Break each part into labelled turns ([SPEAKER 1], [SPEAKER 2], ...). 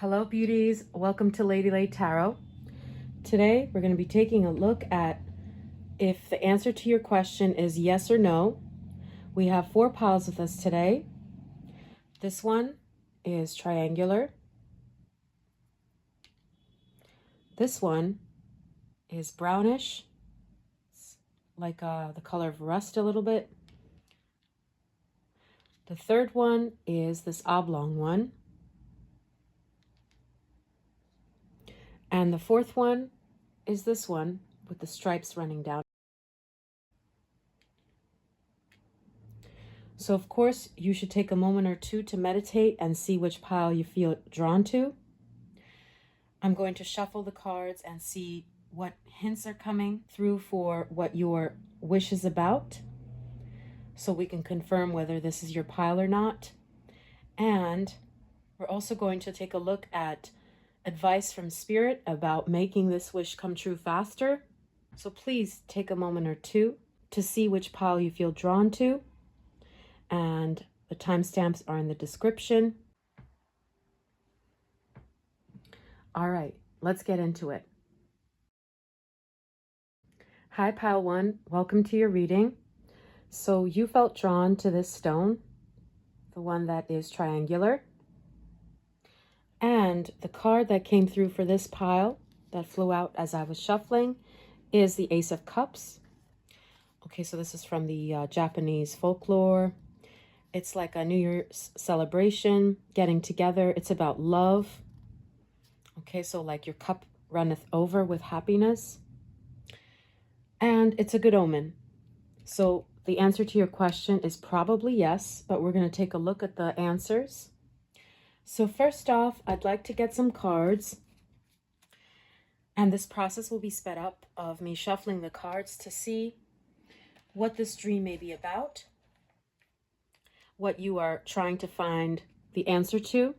[SPEAKER 1] Hello beauties, welcome to Lady Lay Tarot. Today we're going to be taking a look at if the answer to your question is yes or no. We have 4 piles with us today. This one is triangular. This one is brownish. It's like the color of rust a little bit. The third one is this oblong one. And the fourth one is this one with the stripes running down. So of course, you should take a moment or two to meditate and see which pile you feel drawn to. I'm going to shuffle the cards and see what hints are coming through for what your wish is about, so we can confirm whether this is your pile or not. And we're also going to take a look at advice from Spirit about making this wish come true faster. So please take a moment or two to see which pile you feel drawn to. And the timestamps are in the description. All right, let's get into it. Hi, Pile 1. Welcome to your reading. So you felt drawn to this stone, the one that is triangular. And the card that came through for this pile that flew out as I was shuffling is the Ace of Cups. Okay, so this is from the Japanese folklore. It's like a New Year's celebration, getting together. It's about love. Okay, so like your cup runneth over with happiness. And it's a good omen. So the answer to your question is probably yes, but we're going to take a look at the answers. So first off, I'd like to get some cards, and this process will be sped up of me shuffling the cards to see what this dream may be about, what you are trying to find the answer to,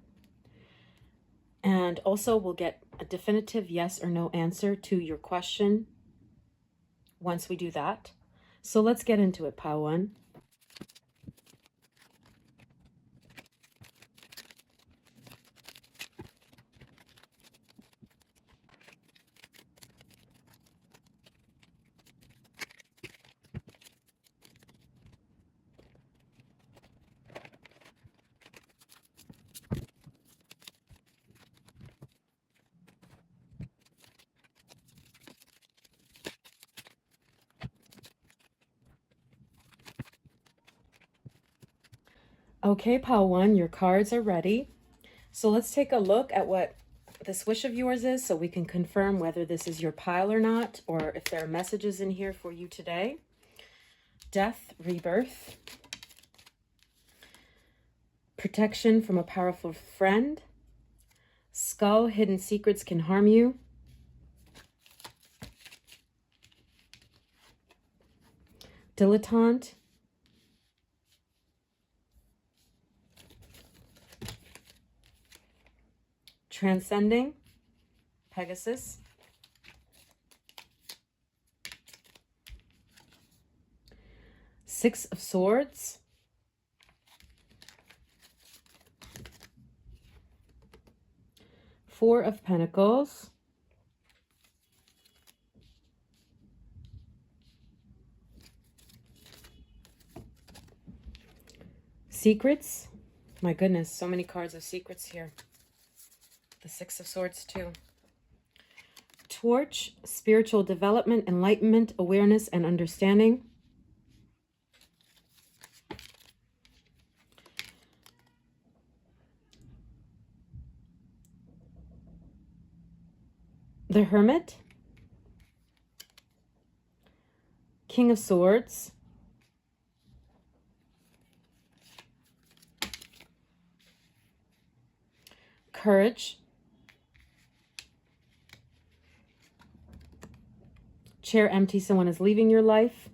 [SPEAKER 1] and also we'll get a definitive yes or no answer to your question once we do that. So let's get into it, Pile 1. Okay, Pile 1, your cards are ready. So let's take a look at what this wish of yours is so we can confirm whether this is your pile or not, or if there are messages in here for you today. Death, rebirth, protection from a powerful friend, skull, hidden secrets can harm you, dilettante, transcending, Pegasus, Six of Swords, Four of Pentacles, secrets. My goodness, so many cards of secrets here. The Six of Swords too. Torch, spiritual development, enlightenment, awareness, and understanding. The Hermit, King of Swords, Courage, chair empty, someone is leaving your life,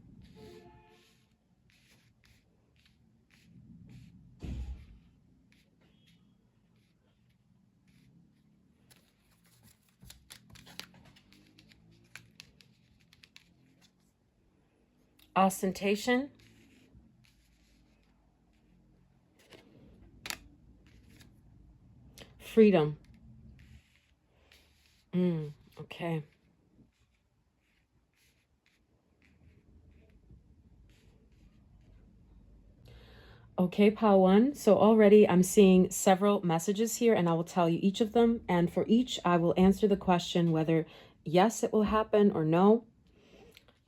[SPEAKER 1] ostentation, freedom. Okay. Okay, pile one. So already I'm seeing several messages here, and I will tell you each of them. And for each, I will answer the question whether yes, it will happen or no.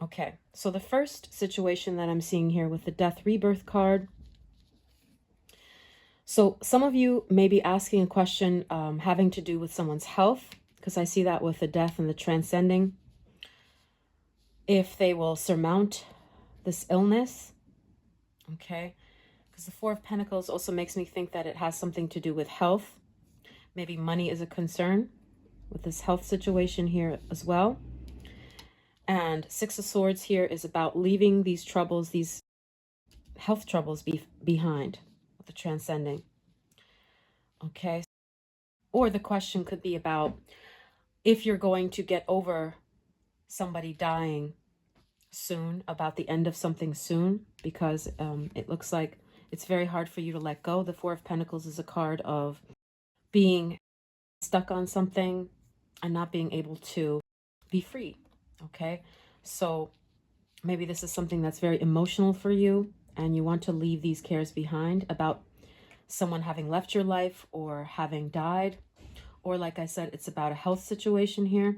[SPEAKER 1] Okay, so the first situation that I'm seeing here with the Death Rebirth card. So some of you may be asking a question having to do with someone's health, because I see that with the death and the transcending. If they will surmount this illness. Okay, because the Four of Pentacles also makes me think that it has something to do with health. Maybe money is a concern with this health situation here as well. And Six of Swords here is about leaving these troubles, these health troubles behind with the transcending. Okay. Or the question could be about if you're going to get over somebody dying soon, about the end of something soon, because it looks like it's very hard for you to let go. The Four of Pentacles is a card of being stuck on something and not being able to be free. Okay, so maybe this is something that's very emotional for you and you want to leave these cares behind about someone having left your life or having died, or like I said, it's about a health situation here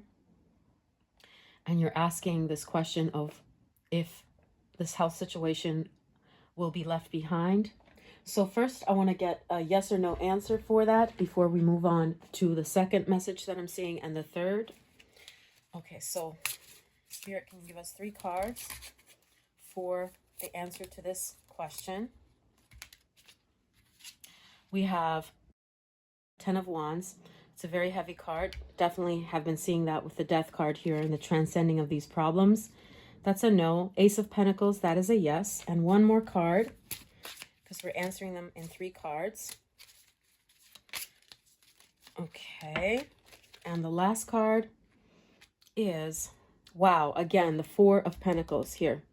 [SPEAKER 1] and you're asking this question of if this health situation will be left behind. So first I want to get a yes or no answer for that before we move on to the second message that I'm seeing and the third. Okay, so Spirit can give us 3 cards for the answer to this question. We have 10 of Wands. It's a very heavy card. Definitely have been seeing that with the Death card here and the transcending of these problems. That's a no. Ace of Pentacles, that is a yes. And one more card, because we're answering them in 3 cards. Okay. And the last card is, wow, again, the Four of Pentacles here.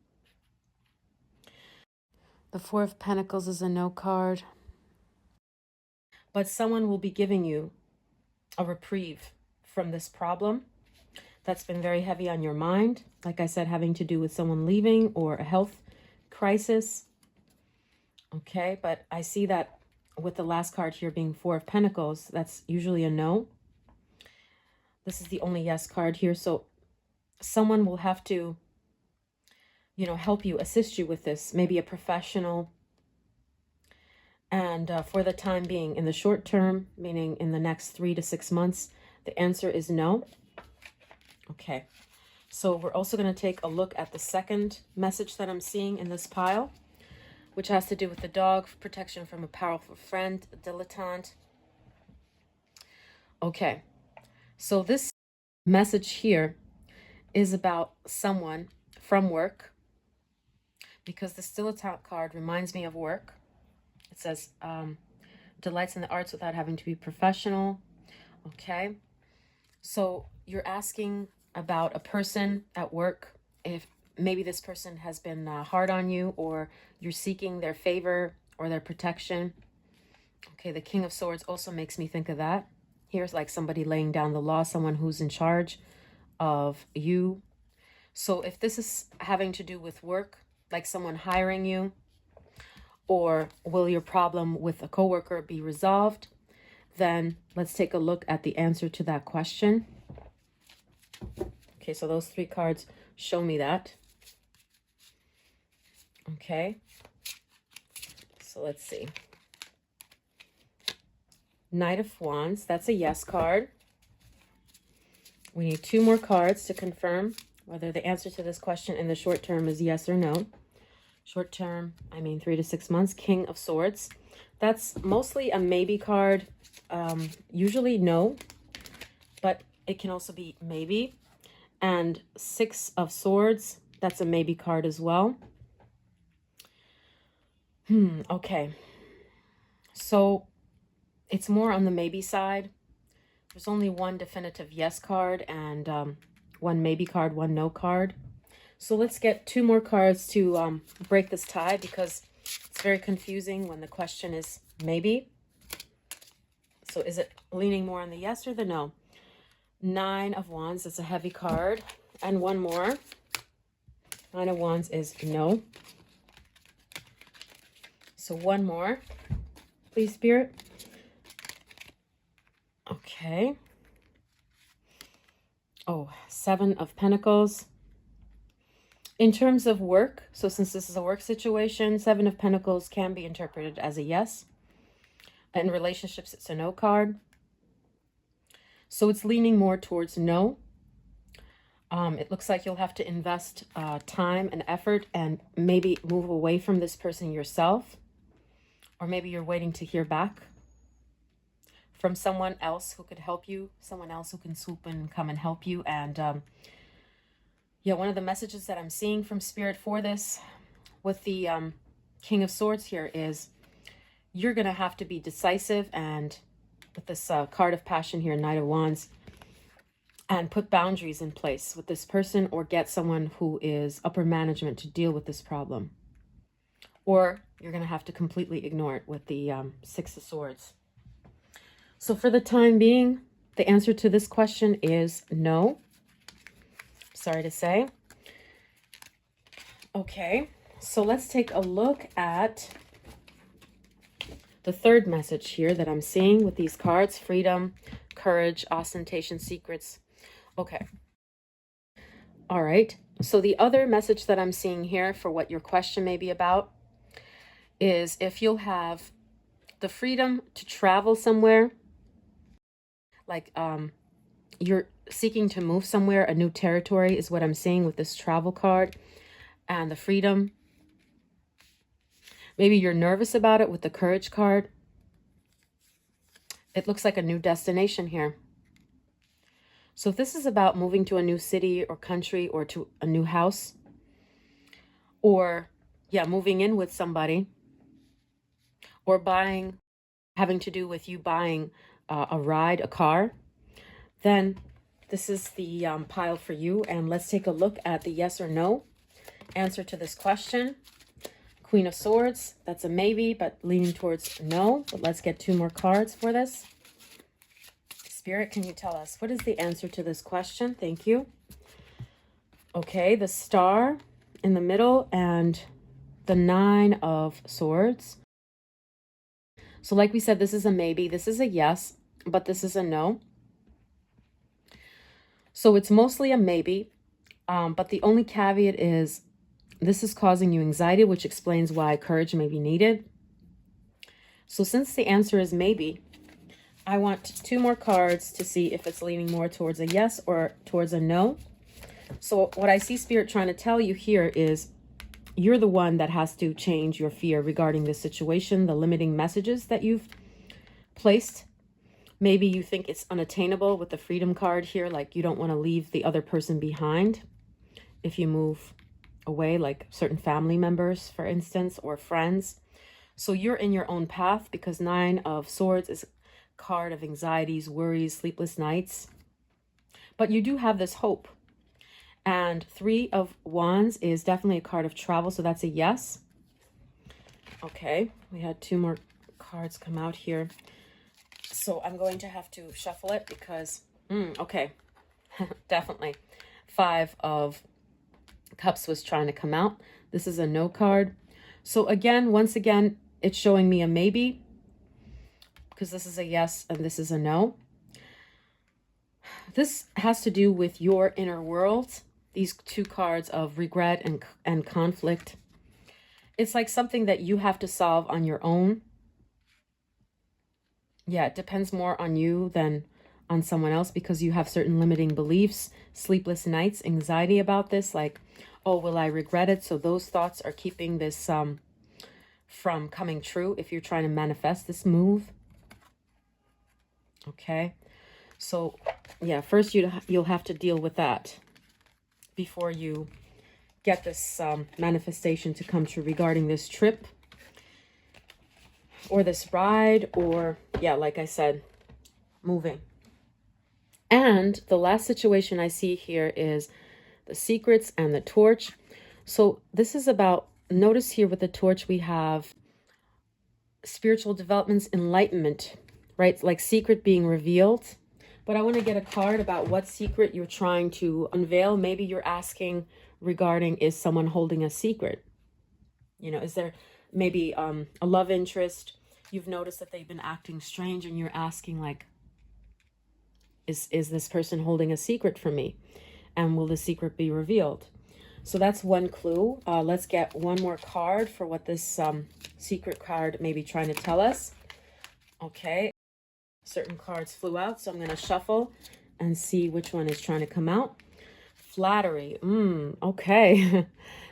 [SPEAKER 1] The Four of Pentacles is a no card. But someone will be giving you a reprieve from this problem that's been very heavy on your mind. Like I said, having to do with someone leaving or a health crisis. Okay, but I see that with the last card here being Four of Pentacles, that's usually a no. This is the only yes card here. So someone will have to, you know, help you, assist you with this. Maybe a professional. And for the time being, in the short term, meaning in the next 3 to 6 months, the answer is no. Okay, so we're also going to take a look at the second message that I'm seeing in this pile, which has to do with the dog, protection from a powerful friend, a dilettante. Okay, so this message here is about someone from work, because the dilettante card reminds me of work. It says delights in the arts without having to be professional. Okay, so you're asking about a person at work, if maybe this person has been hard on you, or you're seeking their favor or their protection. Okay, the King of Swords also makes me think of that. Here's like somebody laying down the law, someone who's in charge of you. So if this is having to do with work, like someone hiring you, or will your problem with a coworker be resolved, then let's take a look at the answer to that question. Okay, so those 3 cards show me that. Okay, so let's see. Knight of Wands, that's a yes card. We need 2 more cards to confirm whether the answer to this question in the short term is yes or no. Short term, I mean 3 to 6 months. King of Swords, that's mostly a maybe card. Usually no, but it can also be maybe. And Six of Swords, that's a maybe card as well. Okay. So it's more on the maybe side. There's only one definitive yes card and one maybe card, one no card. So let's get 2 more cards to break this tie, because it's very confusing when the question is maybe. So is it leaning more on the yes or the no? Nine of Wands, it's a heavy card. And one more. Nine of Wands is no. So one more, please, Spirit. Okay. Oh, Seven of Pentacles. In terms of work, so since this is a work situation, Seven of Pentacles can be interpreted as a yes. In relationships, it's a no card. So it's leaning more towards no. It looks like you'll have to invest time and effort and maybe move away from this person yourself. Or maybe you're waiting to hear back from someone else who could help you, someone else who can swoop in and come and help you. And yeah, one of the messages that I'm seeing from Spirit for this with the King of Swords here is you're going to have to be decisive, and with this card of passion here, Knight of Wands, and put boundaries in place with this person, or get someone who is upper management to deal with this problem. Or you're going to have to completely ignore it with the Six of Swords. So for the time being, the answer to this question is no. Sorry to say. Okay, so let's take a look at the third message here that I'm seeing with these cards. Freedom, courage, ostentation, secrets. Okay. All right. So the other message that I'm seeing here for what your question may be about is if you'll have the freedom to travel somewhere, like you're seeking to move somewhere, a new territory is what I'm seeing with this travel card and the freedom. Maybe you're nervous about it with the courage card. It looks like a new destination here. So if this is about moving to a new city or country, or to a new house, or yeah, moving in with somebody, or buying, having to do with you buying a ride, a car, then this is the pile for you. And let's take a look at the yes or no answer to this question. Queen of Swords, that's a maybe, but leaning towards no. But let's get two more cards for this. Spirit, can you tell us, what is the answer to this question? Thank you. Okay, the Star in the middle and the Nine of Swords. So like we said, this is a maybe, this is a yes, but this is a no. So it's mostly a maybe, but the only caveat is this is causing you anxiety, which explains why courage may be needed. So since the answer is maybe, I want two more cards to see if it's leaning more towards a yes or towards a no. So what I see Spirit trying to tell you here is you're the one that has to change your fear regarding this situation, the limiting messages that you've placed. Maybe you think it's unattainable with the freedom card here, like you don't want to leave the other person behind if you move away, like certain family members, for instance, or friends. So you're in your own path, because Nine of Swords is a card of anxieties, worries, sleepless nights. But you do have this hope. And Three of Wands is definitely a card of travel, so that's a yes. Okay, we had two more cards come out here. So I'm going to have to shuffle it because, okay, definitely. Five of Cups was trying to come out. This is a no card. So again, once again, it's showing me a maybe, because this is a yes and this is a no. This has to do with your inner world. These two cards of regret and conflict. It's like something that you have to solve on your own. Yeah, it depends more on you than on someone else, because you have certain limiting beliefs, sleepless nights, anxiety about this, like, oh, will I regret it? So those thoughts are keeping this from coming true if you're trying to manifest this move. Okay, so yeah, first you'll have to deal with that before you get this manifestation to come true regarding this trip or this ride, or yeah, like I said, moving. And the last situation I see here is the secrets and the torch. So this is about, notice here with the torch we have spiritual developments, enlightenment, right? Like secret being revealed, But I want to get a card about what secret you're trying to unveil. Maybe you're asking regarding, is someone holding a secret? You know, is there maybe a love interest? You've noticed that they've been acting strange and you're asking like, is this person holding a secret from me? And will the secret be revealed? So that's one clue. Let's get one more card for what this secret card may be trying to tell us. Okay. Certain cards flew out, so I'm going to shuffle and see which one is trying to come out. Flattery. Okay.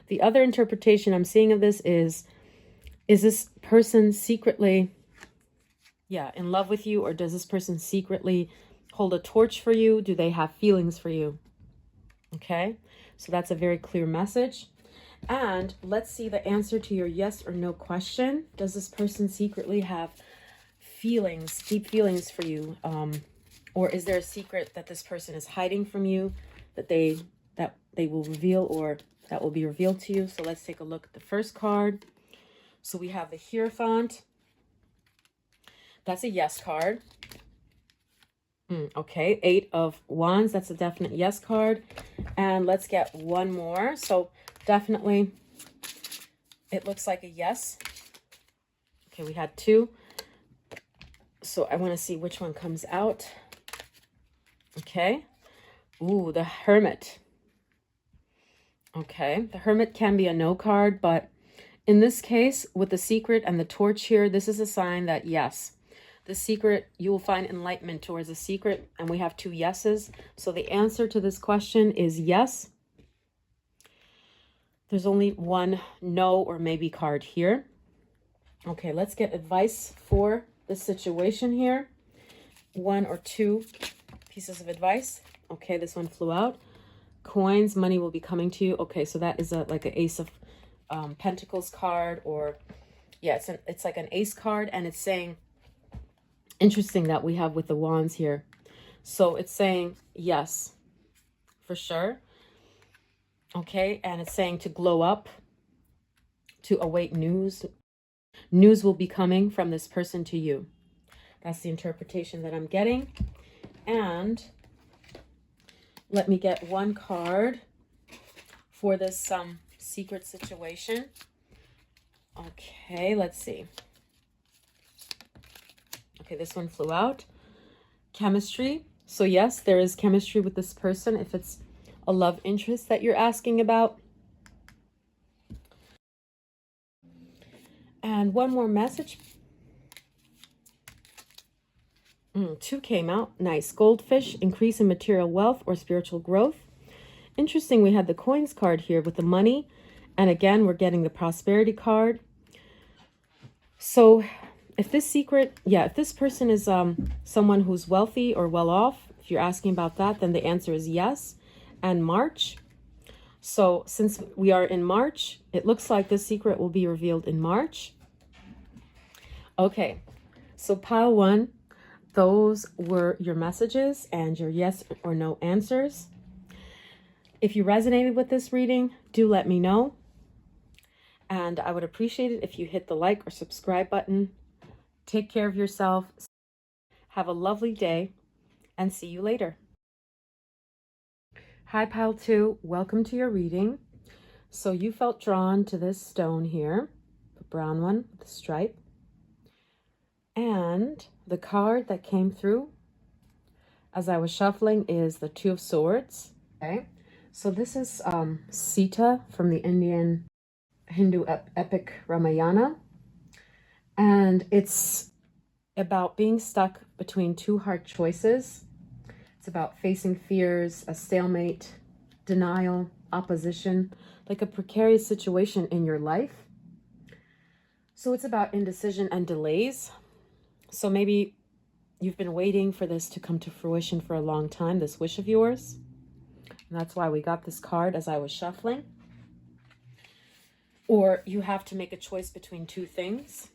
[SPEAKER 1] The other interpretation I'm seeing of this is this person secretly, in love with you, or does this person secretly hold a torch for you? Do they have feelings for you? Okay, so that's a very clear message. And let's see the answer to your yes or no question. Does this person secretly have feelings, deep feelings for you? Or is there a secret that this person is hiding from you that they will reveal, or that will be revealed to you? So let's take a look at the first card. So we have the Hierophant. That's a yes card. Okay, 8 of Wands. That's a definite yes card. And let's get one more. So definitely, it looks like a yes. Okay, we had 2. So I want to see which one comes out. Okay. Ooh, the Hermit. Okay, the Hermit can be a no card, but in this case, with the secret and the torch here, this is a sign that yes, the secret, you will find enlightenment towards the secret, and we have 2 yeses. So the answer to this question is yes. There's only one no or maybe card here. Okay, let's get advice for the situation here. 1 or 2 pieces of advice. Okay, this one flew out. Coins, money will be coming to you. Okay, so that is like an Ace of Pentacles card, or it's like an ace card, and it's saying, interesting that we have with the wands here. So it's saying yes, for sure. Okay, and it's saying to glow up, to await news. News will be coming from this person to you. That's the interpretation that I'm getting. And let me get one card for this secret situation. Okay, let's see. Okay, this one flew out. Chemistry. So yes, there is chemistry with this person if it's a love interest that you're asking about. And one more message. 2 came out. Nice. Goldfish, increase in material wealth or spiritual growth. Interesting, we had the coins card here with the money. And again, we're getting the prosperity card. So if this secret, if this person is someone who's wealthy or well off, if you're asking about that, then the answer is yes. And March. So since we are in March, it looks like this secret will be revealed in March. Okay, so pile 1, those were your messages and your yes or no answers. If you resonated with this reading, do let me know. And I would appreciate it if you hit the like or subscribe button. Take care of yourself. Have a lovely day and see you later. Hi, Pile 2. Welcome to your reading. So you felt drawn to this stone here, the brown one with the stripe. And the card that came through as I was shuffling is the 2 of Swords. Okay. So this is Sita from the Indian Hindu epic Ramayana. And it's about being stuck between 2 hard choices. It's about facing fears, a stalemate, denial, opposition, like a precarious situation in your life. So it's about indecision and delays. So maybe you've been waiting for this to come to fruition for a long time, this wish of yours. And that's why we got this card as I was shuffling. Or you have to make a choice between 2 things,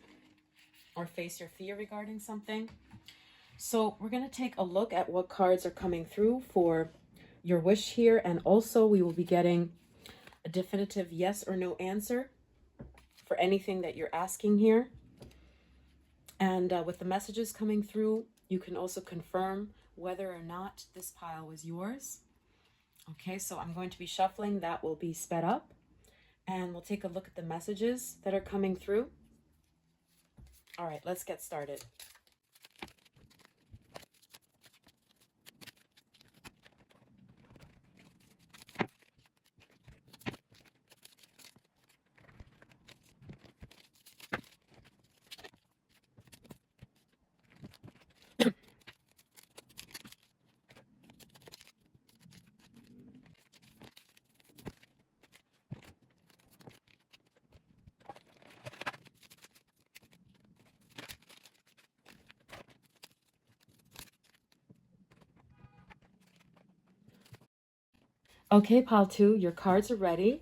[SPEAKER 1] or face your fear regarding something. So we're going to take a look at what cards are coming through for your wish here. And also we will be getting a definitive yes or no answer for anything that you're asking here. And with the messages coming through, you can also confirm whether or not this pile was yours. Okay, so I'm going to be shuffling. That will be sped up. And we'll take a look at the messages that are coming through. All right, let's get started. Okay, pile 2, your cards are ready.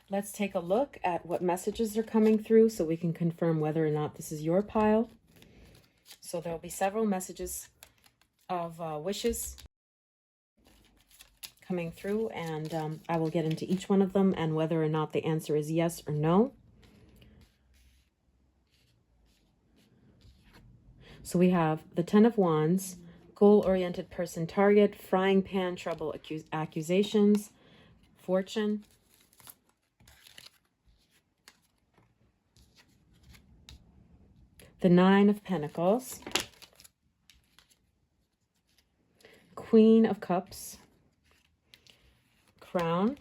[SPEAKER 1] Let's take a look at what messages are coming through so we can confirm whether or not this is your pile. So there will be several messages of wishes coming through, and I will get into each one of them and whether or not the answer is yes or no. So we have the 10 of Wands, goal-oriented person target, frying pan, trouble, accusations, fortune. The 9 of Pentacles, Queen of Cups, Crown,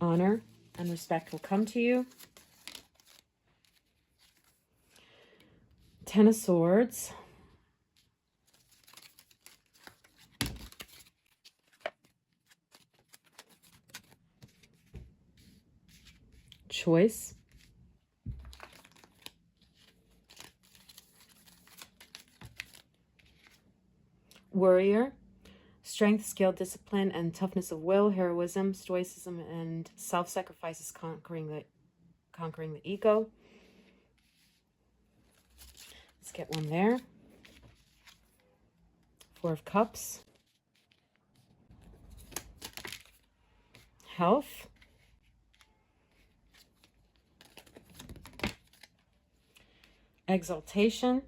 [SPEAKER 1] honor and respect will come to you. 10 of Swords, choice, warrior, strength, skill, discipline, and toughness of will, heroism, stoicism, and self-sacrifice is conquering the ego. Let's get one there. 4 of Cups, health, exaltation,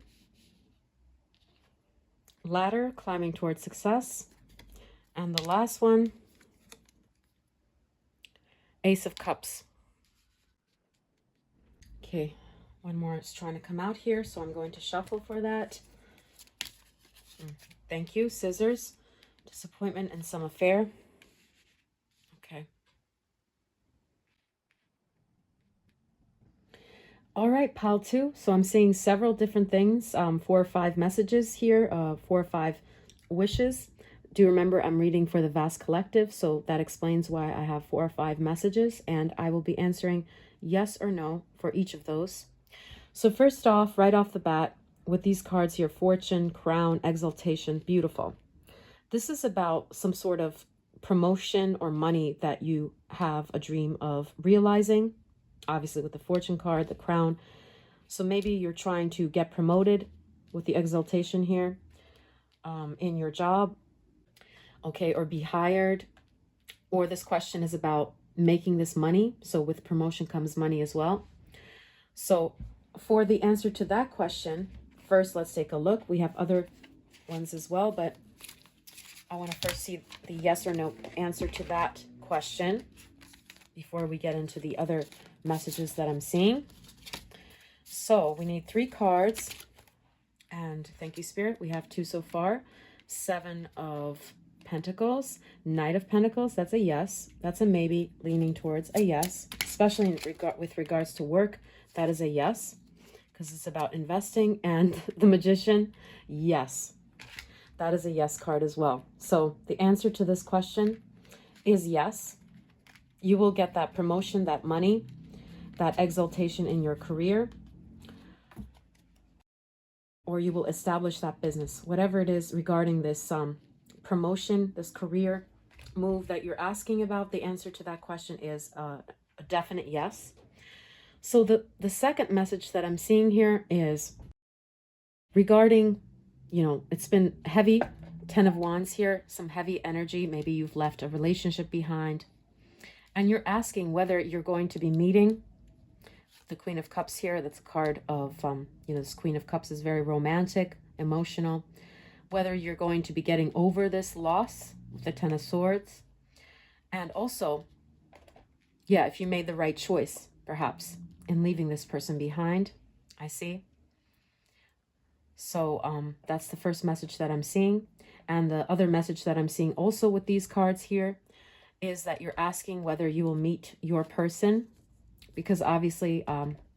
[SPEAKER 1] ladder, climbing towards success, and the last one, Ace of Cups. Okay, one more is trying to come out here, so I'm going to shuffle for that. Thank you. Scissors, disappointment and some affair. Okay. All right, pile 2. So I'm seeing several different things, 4 or 5 messages here, 4 or 5 wishes. Do remember I'm reading for the vast collective, so that explains why I have 4 or 5 messages, and I will be answering yes or no for each of those. So first off, right off the bat, with these cards here, fortune, crown, exaltation, beautiful. This is about some sort of promotion or money that you have a dream of realizing. Obviously with the fortune card, the crown. So maybe you're trying to get promoted with the exaltation here in your job. Okay, or be hired. Or this question is about making this money. So with promotion comes money as well. So for the answer to that question, first let's take a look. We have other ones as well, but I want to first see the yes or no answer to that question before we get into the other messages that I'm seeing. So we need 3 cards, and thank you, Spirit. We have 2 so far. 7 of Pentacles, Knight of Pentacles. That's a yes. That's a maybe, leaning towards a yes, especially with regards to work. That is a yes, because it's about investing. And the Magician, yes. That is a yes card as well. So the answer to this question is yes. You will get that promotion, that money, that exaltation in your career, or you will establish that business. Whatever it is regarding this promotion, this career move that you're asking about, the answer to that question is a definite yes. So the second message that I'm seeing here is regarding, it's been heavy, 10 of Wands here, some heavy energy. Maybe you've left a relationship behind, and you're asking whether you're going to be meeting The Queen of Cups here, that's a card of, this Queen of Cups is very romantic, emotional. Whether you're going to be getting over this loss with the Ten of Swords. And also, yeah, if you made the right choice, perhaps, in leaving this person behind, I see. So that's the first message that I'm seeing. And the other message that I'm seeing also with these cards here is that you're asking whether you will meet your person, because obviously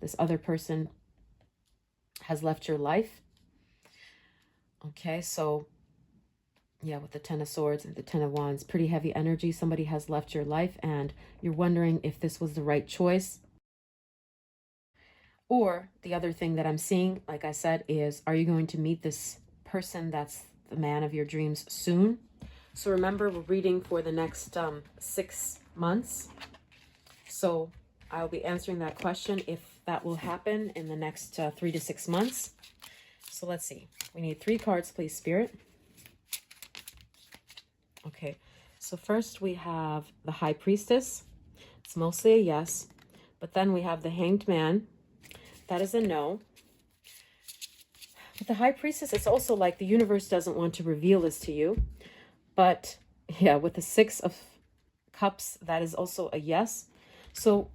[SPEAKER 1] this other person has left your life. Okay, so yeah, with the Ten of Swords and the Ten of Wands, pretty heavy energy. Somebody has left your life and you're wondering if this was the right choice. Or the other thing that I'm seeing, like I said, is are you going to meet this person that's the man of your dreams soon? So remember, we're reading for the next 6 months. So I'll be answering that question if that will happen in the next 3 to 6 months. So let's see. We need 3 cards, please, Spirit. Okay. So first we have the High Priestess. It's mostly a yes. But then we have the Hanged Man. That is a no. With the High Priestess, it's also like the universe doesn't want to reveal this to you. But yeah, with the Six of Cups, that is also a yes. So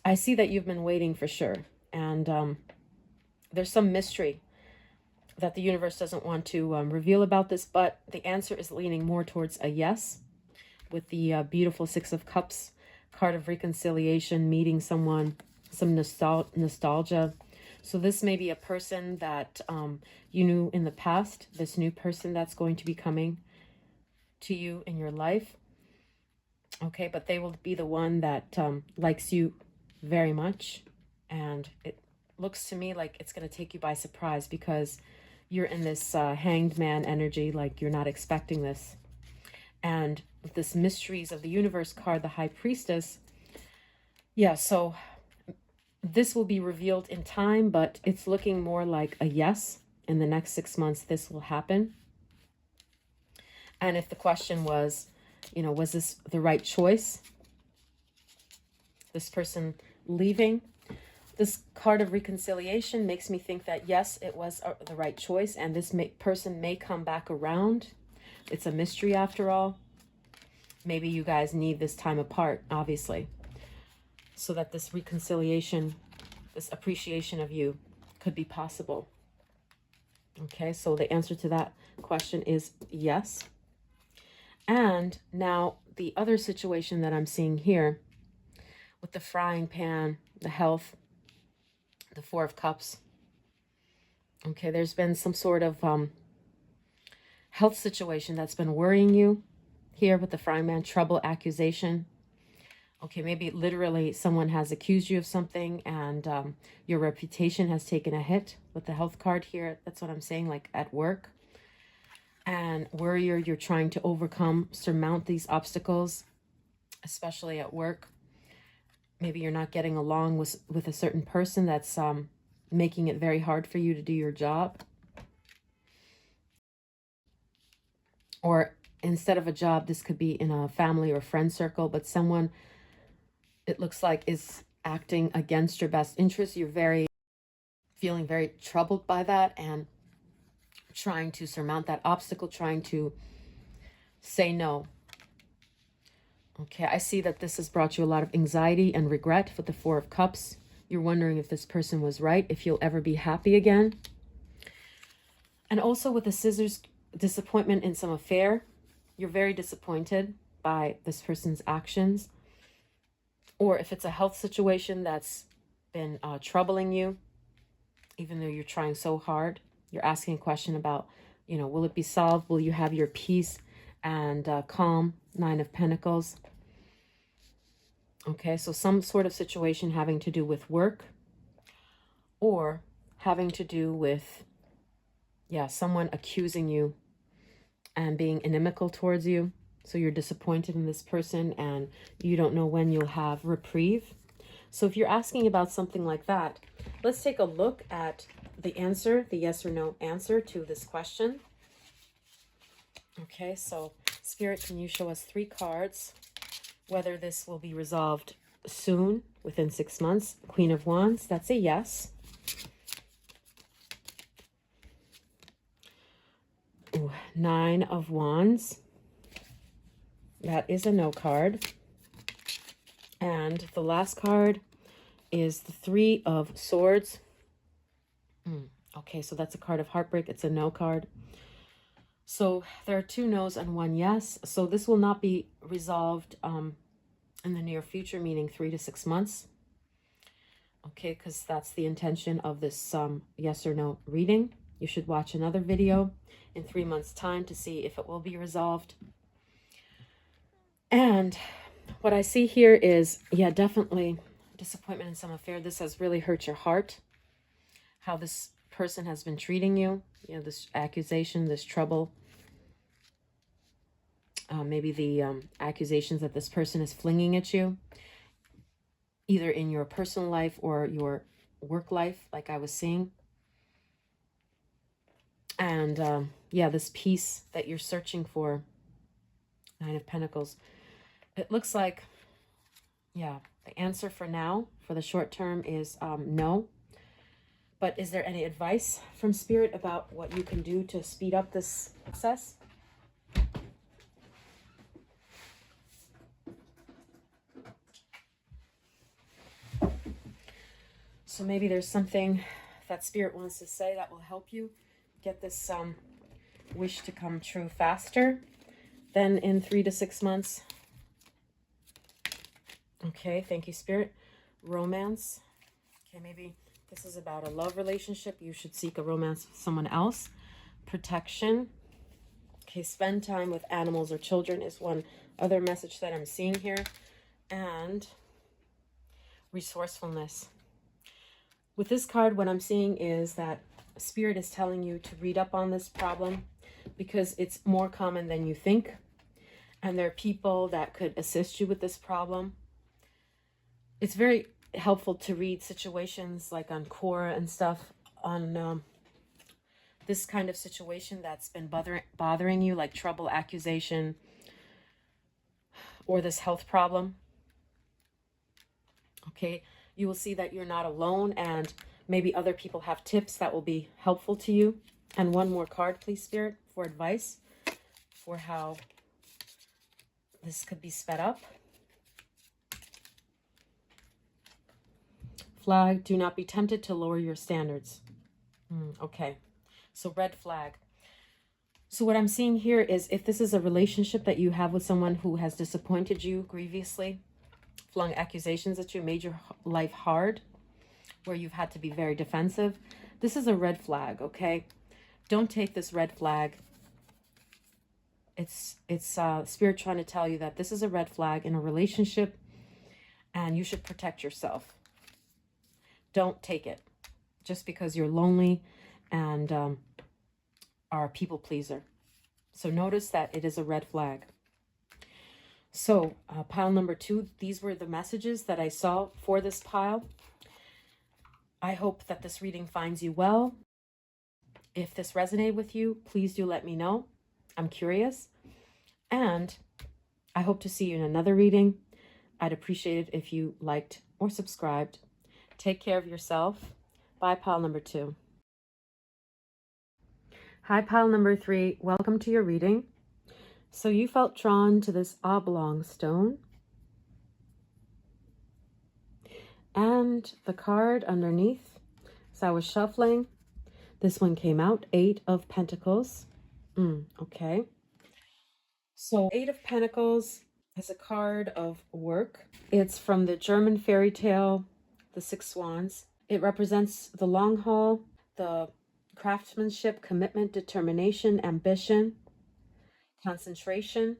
[SPEAKER 1] I see that you've been waiting for sure. And there's some mystery that the universe doesn't want to reveal about this. But the answer is leaning more towards a yes. With the beautiful Six of Cups, card of reconciliation, meeting someone, some nostalgia. So this may be a person that you knew in the past, this new person that's going to be coming to you in your life. Okay, but they will be the one that likes you very much. And it looks to me like it's going to take you by surprise because you're in this hanged man energy, like you're not expecting this. And with this mysteries of the universe card, the High Priestess, yeah, so this will be revealed in time, but it's looking more like a yes. In the next 6 months, this will happen. And if the question was, was this the right choice? This person leaving. This card of reconciliation makes me think that, yes, it was the right choice. And this person may come back around. It's a mystery after all. Maybe you guys need this time apart, obviously, so that this reconciliation, this appreciation of you could be possible. Okay, so the answer to that question is yes. And now the other situation that I'm seeing here with the frying pan, the health, the Four of Cups. Okay, there's been some sort of health situation that's been worrying you here with the frying pan, trouble, accusation. Okay, maybe literally someone has accused you of something and your reputation has taken a hit with the health card here. That's what I'm saying, like at work. And warrior, you're trying to overcome, surmount these obstacles, especially at work. Maybe you're not getting along with a certain person that's making it very hard for you to do your job. Or instead of a job, this could be in a family or friend circle, but someone, it looks like, is acting against your best interests. You're feeling very troubled by that and trying to surmount that obstacle, trying to say no. Okay, I see that this has brought you a lot of anxiety and regret with the Four of Cups. You're wondering if this person was right, if you'll ever be happy again. And also with the Scissors, disappointment in some affair. You're very disappointed by this person's actions. Or if it's a health situation that's been troubling you, even though you're trying so hard, you're asking a question about, will it be solved? Will you have your peace and calm? Nine of Pentacles. Okay, so some sort of situation having to do with work or having to do with, someone accusing you and being inimical towards you. So you're disappointed in this person and you don't know when you'll have reprieve. So if you're asking about something like that, let's take a look at the answer, the yes or no answer to this question. Okay, so Spirit, can you show us 3 cards, whether this will be resolved soon within 6 months. Queen of Wands, that's a yes. Ooh, Nine of Wands, that is a no card. And the last card is the Three of Swords. Okay, so that's a card of heartbreak. It's a no card. So there are 2 no's and 1 yes. So this will not be resolved in the near future, meaning 3 to 6 months. Okay, because that's the intention of this yes or no reading. You should watch another video in 3 months' time to see if it will be resolved. And what I see here is, yeah, definitely disappointment in some affair. This has really hurt your heart. How this person has been treating you. You know, this accusation, this trouble. Maybe the accusations that this person is flinging at you. Either in your personal life or your work life, like I was seeing. And yeah, this peace that you're searching for. Nine of Pentacles. It looks like, yeah, the answer for now, for the short term, is no. But is there any advice from Spirit about what you can do to speed up this process? So maybe there's something that Spirit wants to say that will help you get this wish to come true faster than in 3 to 6 months. Okay, thank you, Spirit. Romance. Okay, maybe this is about a love relationship. You should seek a romance with someone else. Protection. Okay, spend time with animals or children is one other message that I'm seeing here. And resourcefulness. With this card, what I'm seeing is that Spirit is telling you to read up on this problem because it's more common than you think. And there are people that could assist you with this problem. It's very helpful to read situations like on Quora and stuff on this kind of situation that's been bothering you, like trouble, accusation, or this health problem. Okay, you will see that you're not alone, and maybe other people have tips that will be helpful to you. And one more card, please, Spirit, for advice for how this could be sped up. Flag, do not be tempted to lower your standards. Okay, so red flag. So what I'm seeing here is if this is a relationship that you have with someone who has disappointed you grievously, flung accusations at you, made your life hard, where you've had to be very defensive, this is a red flag, okay? Don't take this red flag. It's Spirit trying to tell you that this is a red flag in a relationship and you should protect yourself. Don't take it just because you're lonely and are a people pleaser. So notice that it is a red flag. So pile number 2, these were the messages that I saw for this pile. I hope that this reading finds you well. If this resonated with you, please do let me know. I'm curious. And I hope to see you in another reading. I'd appreciate it if you liked or subscribed. Take care of yourself. Bye, pile number 2. Hi, pile number 3. Welcome to your reading. So you felt drawn to this oblong stone. And the card underneath, as I was shuffling, this one came out, 8 of Pentacles. Okay. So 8 of Pentacles is a card of work. It's from the German fairy tale, The Six Swans. It represents the long haul, the craftsmanship, commitment, determination, ambition, concentration.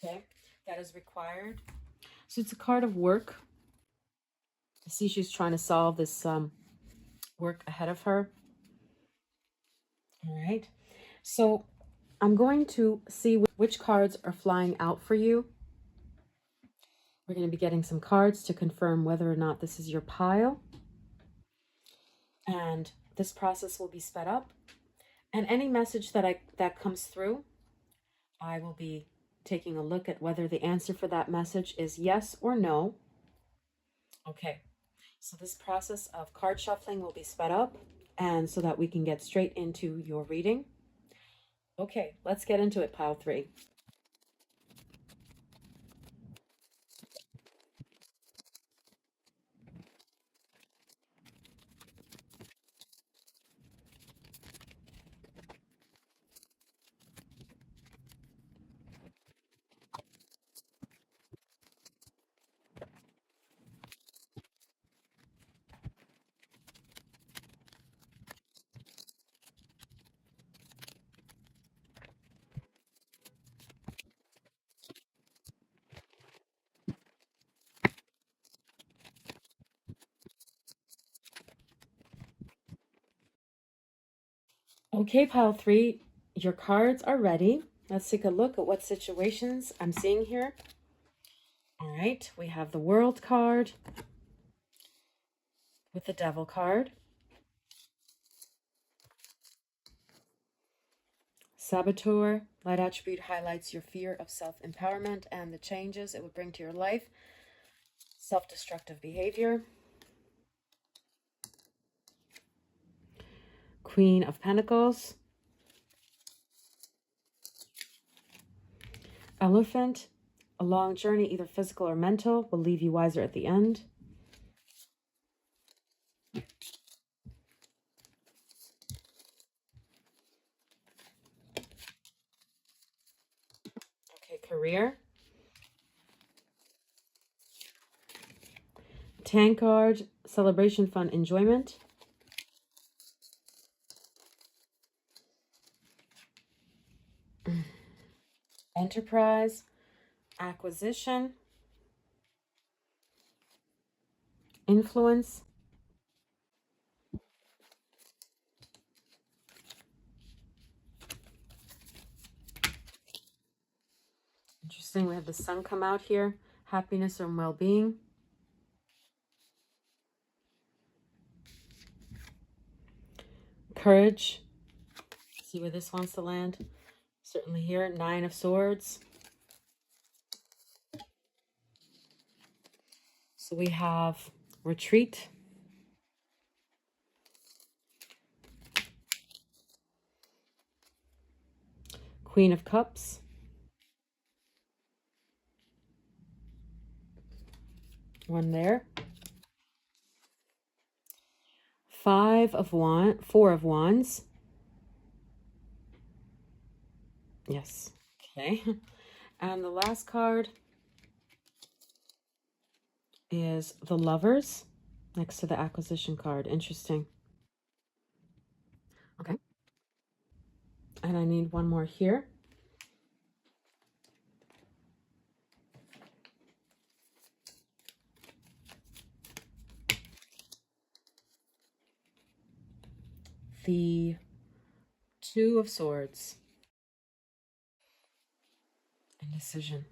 [SPEAKER 1] Okay, that is required. So it's a card of work. I see she's trying to solve this work ahead of her. All right. So I'm going to see which cards are flying out for you. We're going to be getting some cards to confirm whether or not this is your pile. And this process will be sped up. And any message that comes through, I will be taking a look at whether the answer for that message is yes or no. Okay, so this process of card shuffling will be sped up, and so that we can get straight into your reading. Okay, let's get into it, pile 3. Okay, pile 3, your cards are ready. Let's take a look at what situations I'm seeing here. All right, we have the World card with the Devil card. Saboteur, light attribute highlights your fear of self-empowerment and the changes it would bring to your life. Self-destructive behavior. Queen of Pentacles. Elephant, a long journey, either physical or mental, will leave you wiser at the end. Okay, career. Tankard, celebration, fun, enjoyment. Enterprise, acquisition. Influence. Interesting, we have the sun come out here. Happiness and well-being. Courage. See where this wants to land. Certainly here, 9 of Swords. So we have retreat. Queen of Cups. One there. 4 of Wands. Yes. Okay. And the last card is the Lovers next to the acquisition card. Interesting. Okay. And I need one more here. The 2 of Swords. Indecision.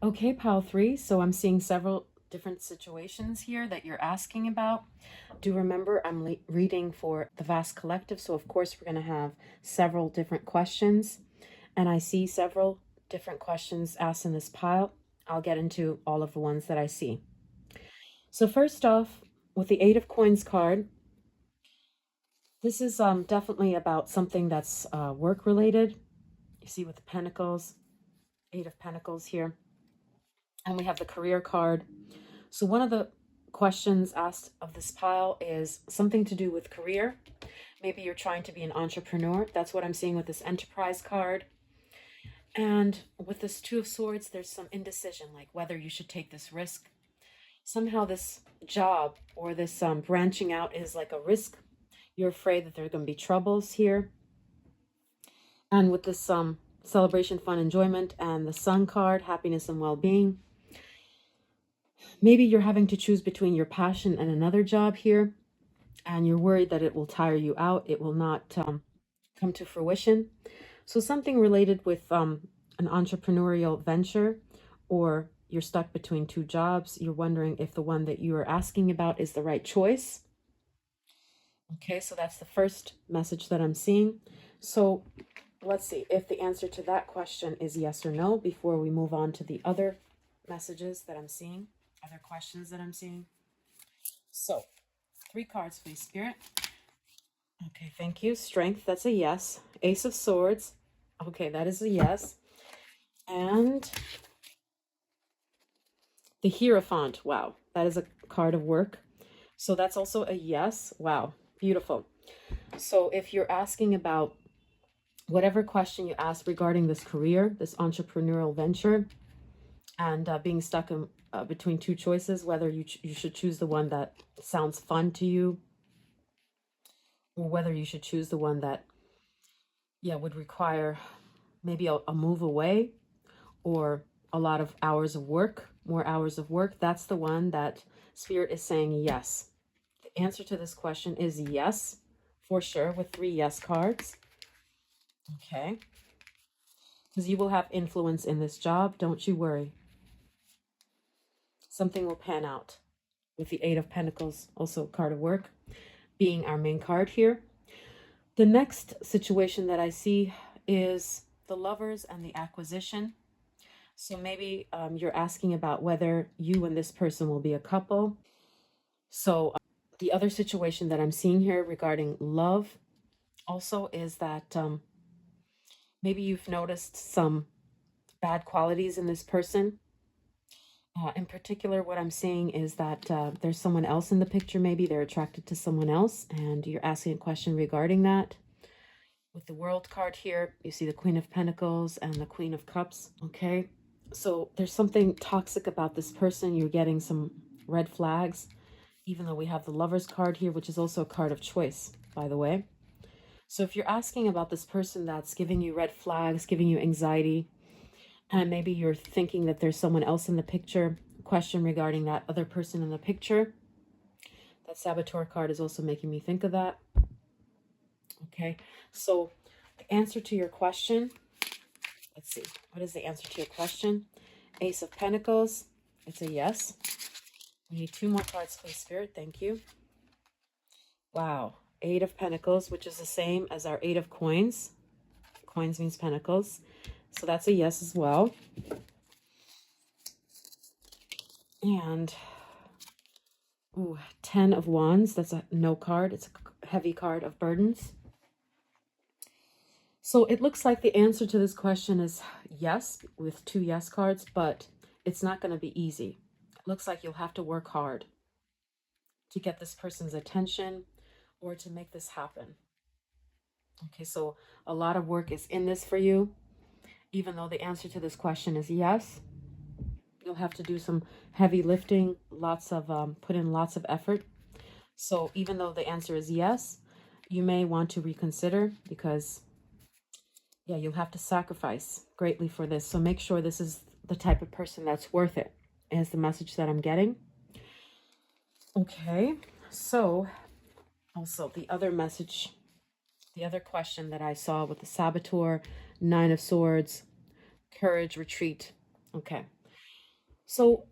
[SPEAKER 1] Okay, pile 3. So I'm seeing several different situations here that you're asking about. Do remember I'm reading for the vast collective, so of course we're going to have several different questions, and I see several different questions asked in this pile. I'll get into all of the ones that I see. So first off, with the 8 of Coins card, this is definitely about something that's work related. You see with the Pentacles, 8 of Pentacles here, and we have the career card. So one of the questions asked of this pile is something to do with career. Maybe you're trying to be an entrepreneur. That's what I'm seeing with this Enterprise card. And with this 2 of Swords, there's some indecision, like whether you should take this risk. Somehow this job or this branching out is like a risk. You're afraid that there are going to be troubles here. And with this celebration, fun, enjoyment, and the Sun card, happiness and well-being, maybe you're having to choose between your passion and another job here, and you're worried that it will tire you out. It will not come to fruition. So something related with an entrepreneurial venture, or you're stuck between 2 jobs. You're wondering if the one that you are asking about is the right choice. Okay, so that's the first message that I'm seeing. So let's see if the answer to that question is yes or no before we move on to the other messages that I'm seeing, other questions that I'm seeing. So, 3 cards, please, Spirit. Okay, thank you. Strength, that's a yes. Ace of Swords. Okay, that is a yes. And the Hierophant. Wow, that is a card of work. So that's also a yes. Wow, beautiful. So if you're asking about whatever question you ask regarding this career, this entrepreneurial venture, and being stuck in between 2 choices, whether you should choose the one that sounds fun to you, or whether you should choose the one that, yeah, would require maybe a move away or a lot of hours of work, more hours of work, that's the one that Spirit is saying yes. The answer to this question is yes, for sure, with 3 yes cards. Okay. Because you will have influence in this job, don't you worry. Something will pan out. With the 8 of Pentacles, also a card of work, being our main card here. The next situation that I see is the Lovers and the acquisition. So maybe you're asking about whether you and this person will be a couple. So the other situation that I'm seeing here regarding love also is that maybe you've noticed some bad qualities in this person. In particular, what I'm seeing is that there's someone else in the picture. Maybe they're attracted to someone else, and you're asking a question regarding that. With the World card here, you see the Queen of Pentacles and the Queen of Cups. Okay, so there's something toxic about this person. You're getting some red flags, even though we have the Lovers card here, which is also a card of choice, by the way. So if you're asking about this person that's giving you red flags, giving you anxiety, and maybe you're thinking that there's someone else in the picture, question regarding that other person in the picture, that Saboteur card is also making me think of that. Okay, so the answer to your question, let's see, what is the answer to your question? Ace of Pentacles, it's a yes. We need 2 more cards, please, Spirit, thank you. Wow, 8 of Pentacles, which is the same as our 8 of Coins. Coins means Pentacles, so that's a yes as well. And, ooh, 10 of Wands, that's a no card, it's a heavy card of burdens. So it looks like the answer to this question is yes, with 2 yes cards, but it's not going to be easy. It looks like you'll have to work hard to get this person's attention or to make this happen. Okay, so a lot of work is in this for you. Even though the answer to this question is yes, you'll have to do some heavy lifting, put in lots of effort. So even though the answer is yes, you may want to reconsider because, yeah, you'll have to sacrifice greatly for this. So make sure this is the type of person that's worth it, is the message that I'm getting. Okay, so also the other message, the other question that I saw with the Saboteur, 9 of Swords, courage, retreat. Okay, so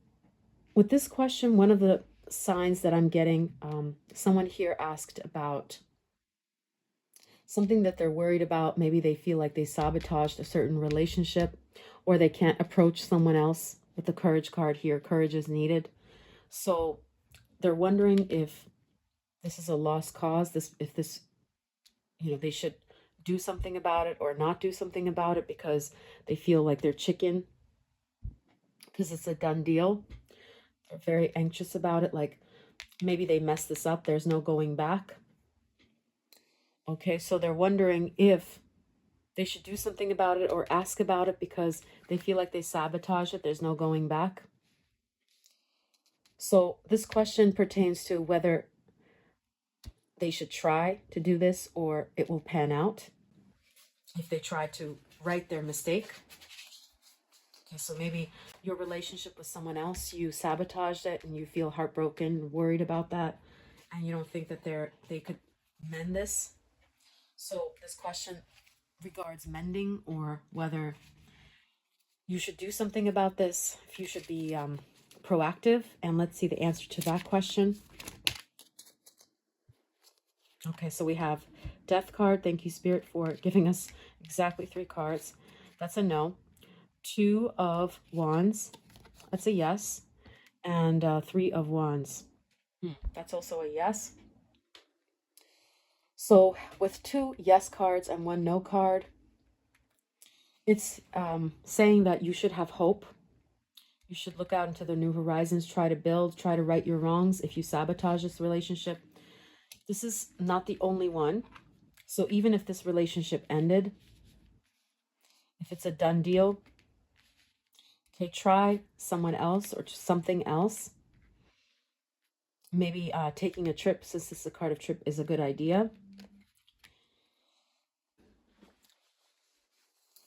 [SPEAKER 1] with this question, one of the signs that I'm getting, someone here asked about something that they're worried about. Maybe they feel like they sabotaged a certain relationship, or they can't approach someone else. With the Courage card here, courage is needed. So they're wondering if this is a lost cause, if this, they should do something about it or not do something about it because they feel like they're chicken, because it's a done deal. They're very anxious about it, like maybe they messed this up, there's no going back. Okay, so they're wondering if they should do something about it or ask about it because they feel like they sabotage it, there's no going back. So this question pertains to whether they should try to do this or it will pan out if they try to right their mistake. Okay, so maybe your relationship with someone else, you sabotaged it and you feel heartbroken, worried about that, and you don't think that they could mend this. So this question regards mending or whether you should do something about this, if you should be proactive. And let's see the answer to that question. Okay, so we have Death card. Thank you, Spirit, for giving us exactly 3 cards. That's a no. 2 of Wands. That's a yes. And 3 of Wands. That's also a yes. So with 2 yes cards and 1 no card, it's saying that you should have hope. You should look out into the new horizons, try to build, try to right your wrongs if you sabotage this relationship. This is not the only one. So even if this relationship ended, if it's a done deal, okay, try someone else or something else. Maybe taking a trip, since this is a card of trip, is a good idea.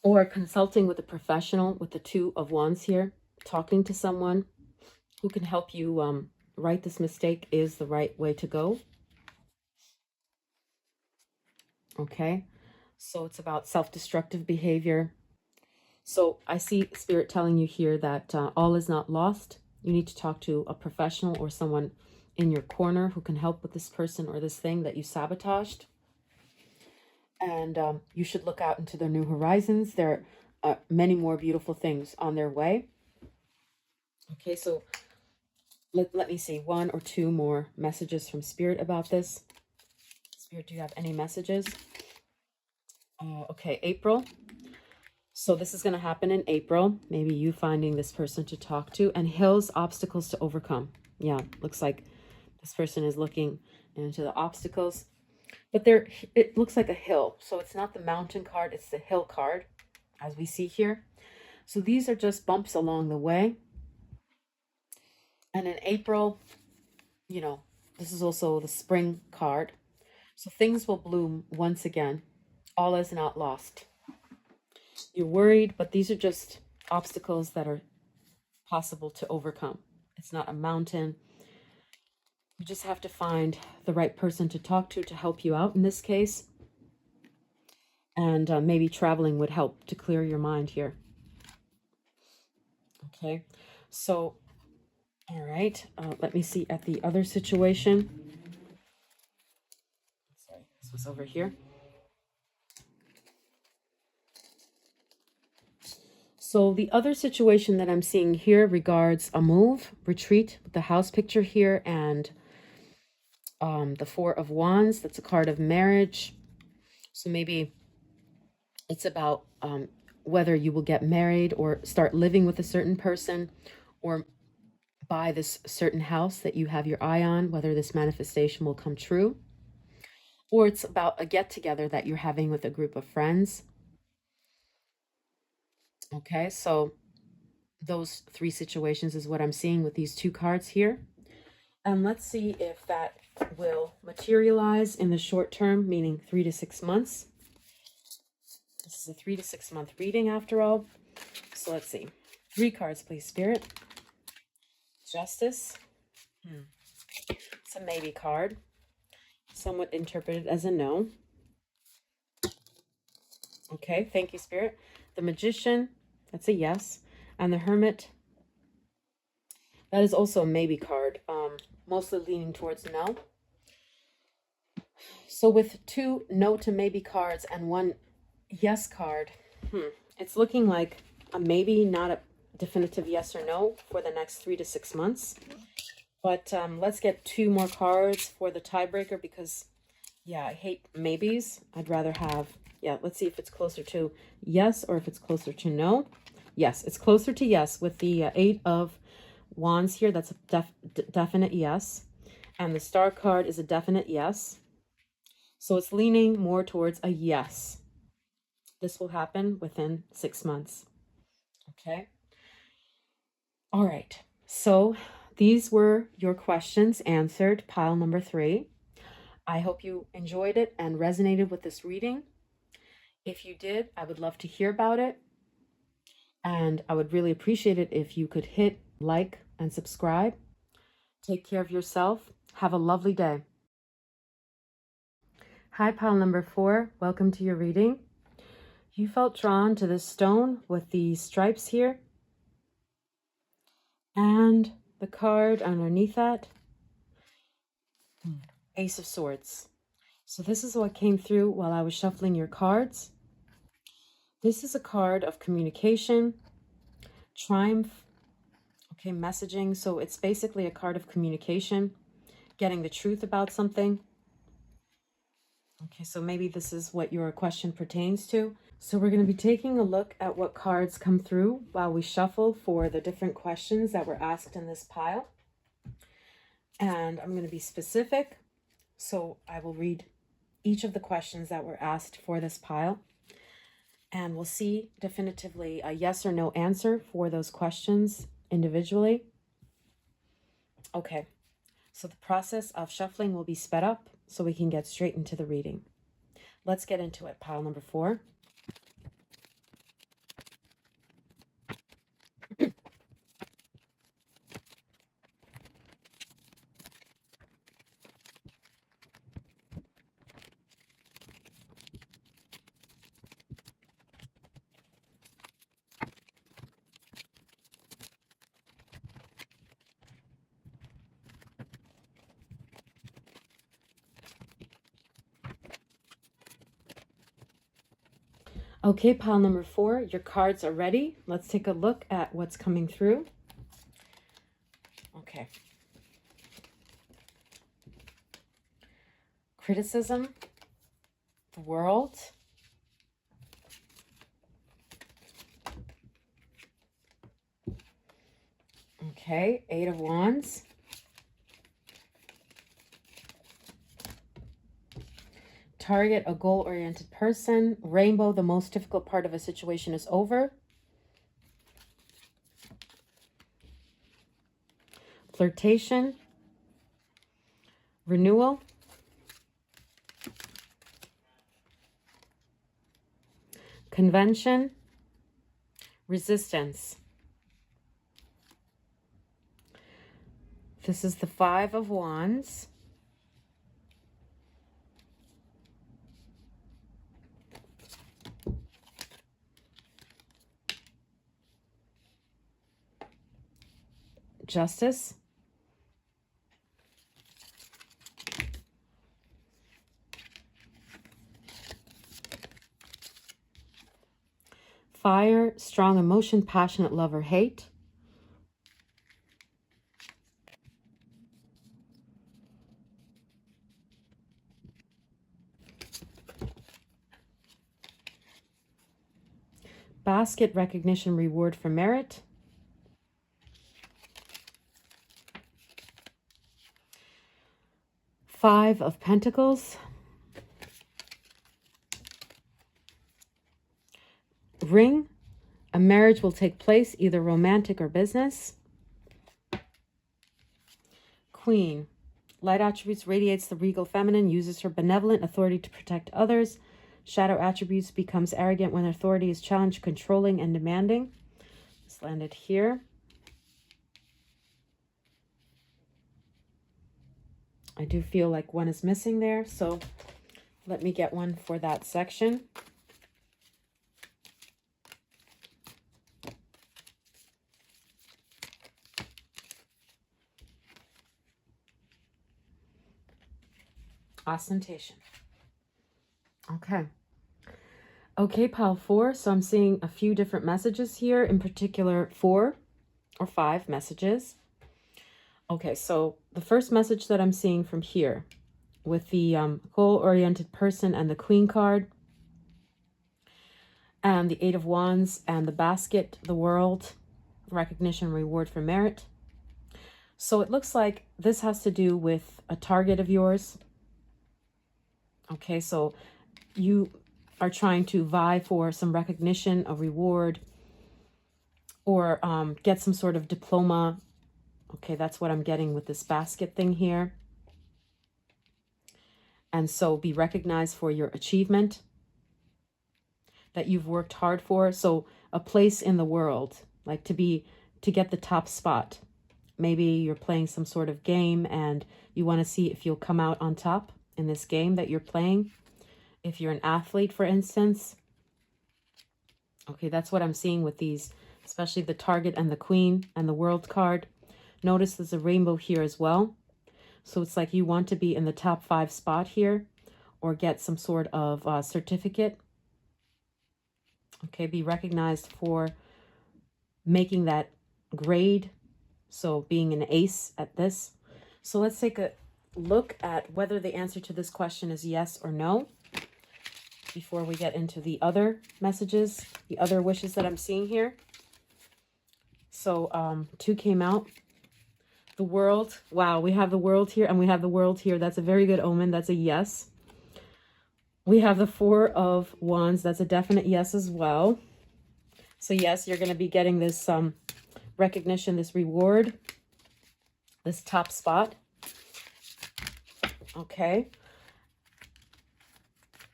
[SPEAKER 1] Or consulting with a professional with the 2 of Wands here. Talking to someone who can help you right this mistake is the right way to go. Okay, so it's about self-destructive behavior. So I see Spirit telling you here that all is not lost. You need to talk to a professional or someone in your corner who can help with this person or this thing that you sabotaged. And you should look out into the new horizons. There are many more beautiful things on their way. Okay, so let me see 1 or 2 more messages from Spirit about this. Spirit, do you have any messages? Okay, April. So this is going to happen in April. Maybe you finding this person to talk to. And hills, obstacles to overcome. Yeah, looks like this person is looking into the obstacles. But it looks like a hill. So it's not the mountain card, it's the hill card, as we see here. So these are just bumps along the way. And in April, you know, this is also the spring card. So things will bloom once again. All is not lost. You're worried, but these are just obstacles that are possible to overcome. It's not a mountain. You just have to find the right person to talk to help you out in this case. And maybe traveling would help to clear your mind here. Okay, so, all right, let me see at the other situation. Sorry, this was over here. So the other situation that I'm seeing here regards a move, retreat, with the house picture here, and the 4 of Wands. That's a card of marriage. So maybe it's about whether you will get married or start living with a certain person or buy this certain house that you have your eye on, whether this manifestation will come true. Or it's about a get-together that you're having with a group of friends. Okay, so those 3 situations is what I'm seeing with these 2 cards here. And let's see if that will materialize in the short term, meaning 3 to 6 months. This is a 3 to 6 month reading after all. So let's see. 3 cards, please, Spirit. Justice. It's a maybe card. Somewhat interpreted as a no. Okay, thank you, Spirit. The Magician. That's a yes. And the Hermit. That is also a maybe card. Mostly leaning towards no. So with 2 no to maybe cards and 1 yes card, it's looking like a maybe, not a definitive yes or no for the next 3 to 6 months. But let's get 2 more cards for the tiebreaker because, yeah, I hate maybes. I'd rather have, yeah, let's see if it's closer to yes or if it's closer to no. Yes, it's closer to yes with the 8 of Wands here. That's a definite yes. And the star card is a definite yes. So it's leaning more towards a yes. This will happen within 6 months. Okay. All right. So these were your questions answered, pile number 3. I hope you enjoyed it and resonated with this reading. If you did, I would love to hear about it. And I would really appreciate it if you could hit like and subscribe. Take care of yourself. Have a lovely day. Hi, pile number 4. Welcome to your reading. You felt drawn to this stone with the stripes here. And the card underneath that, Ace of Swords. So this is what came through while I was shuffling your cards. This is a card of communication, triumph, okay, messaging. So it's basically a card of communication, getting the truth about something. Okay, so maybe this is what your question pertains to. So we're going to be taking a look at what cards come through while we shuffle for the different questions that were asked in this pile. And I'm going to be specific. So I will read each of the questions that were asked for this pile. And we'll see definitively a yes or no answer for those questions individually. Okay, so the process of shuffling will be sped up so we can get straight into the reading. Let's get into it. Pile number 4. Okay, pile number 4, your cards are ready. Let's take a look at what's coming through. Okay. Criticism, the world, okay, 8 of Wands, target, a goal-oriented person, rainbow, the most difficult part of a situation is over, flirtation, renewal, convention, resistance. This is the 5 of Wands. Justice. Fire, strong emotion, passionate love or hate. Basket, recognition, reward for merit. Five of Pentacles. Ring, a marriage will take place, either romantic or business. Queen, light attributes, radiates the regal feminine, uses her benevolent authority to protect others. Shadow attributes, becomes arrogant when authority is challenged, controlling and demanding. This landed here. I do feel like one is missing there, so let me get one for that section. Ostentation. Okay. Okay, pile 4. So I'm seeing a few different messages here, in particular 4 or 5 messages. Okay, so the first message that I'm seeing from here with the goal-oriented person and the Queen card and the 8 of Wands and the basket, the world, recognition, reward for merit. So it looks like this has to do with a target of yours. Okay, so you are trying to vie for some recognition, a reward, or get some sort of diploma. Okay, that's what I'm getting with this basket thing here. And so be recognized for your achievement that you've worked hard for. So a place in the world, like to get the top spot. Maybe you're playing some sort of game and you want to see if you'll come out on top in this game that you're playing. If you're an athlete, for instance. Okay, that's what I'm seeing with these, especially the target and the Queen and the world card. Notice there's a rainbow here as well. So it's like you want to be in the top 5 spot here, or get some sort of certificate. Okay, be recognized for making that grade. So being an ace at this. So let's take a look at whether the answer to this question is yes or no before we get into the other messages, the other wishes that I'm seeing here. So 2 came out. The World. Wow, we have the World here and we have the World here. That's a very good omen. That's a yes. We have the 4 of Wands. That's a definite yes as well. So yes, you're going to be getting this recognition, this reward, this top spot. Okay.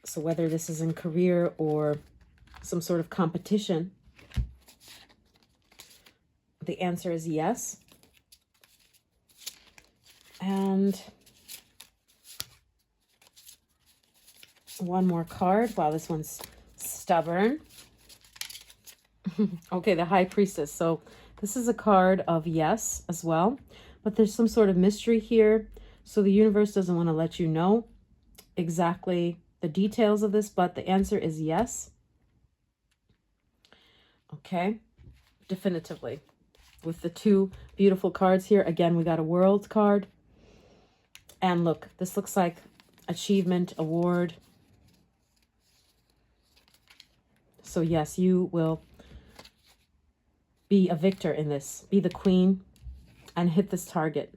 [SPEAKER 1] So whether this is in career or some sort of competition, the answer is yes. And one more card. Wow, this one's stubborn. Okay, the High Priestess. So this is a card of yes as well, but there's some sort of mystery here. So the universe doesn't want to let you know exactly the details of this, but the answer is yes. Okay, definitively. With the 2 beautiful cards here. Again, we got a World card. And look, this looks like achievement, award. So yes, you will be a victor in this. Be the queen and hit this target.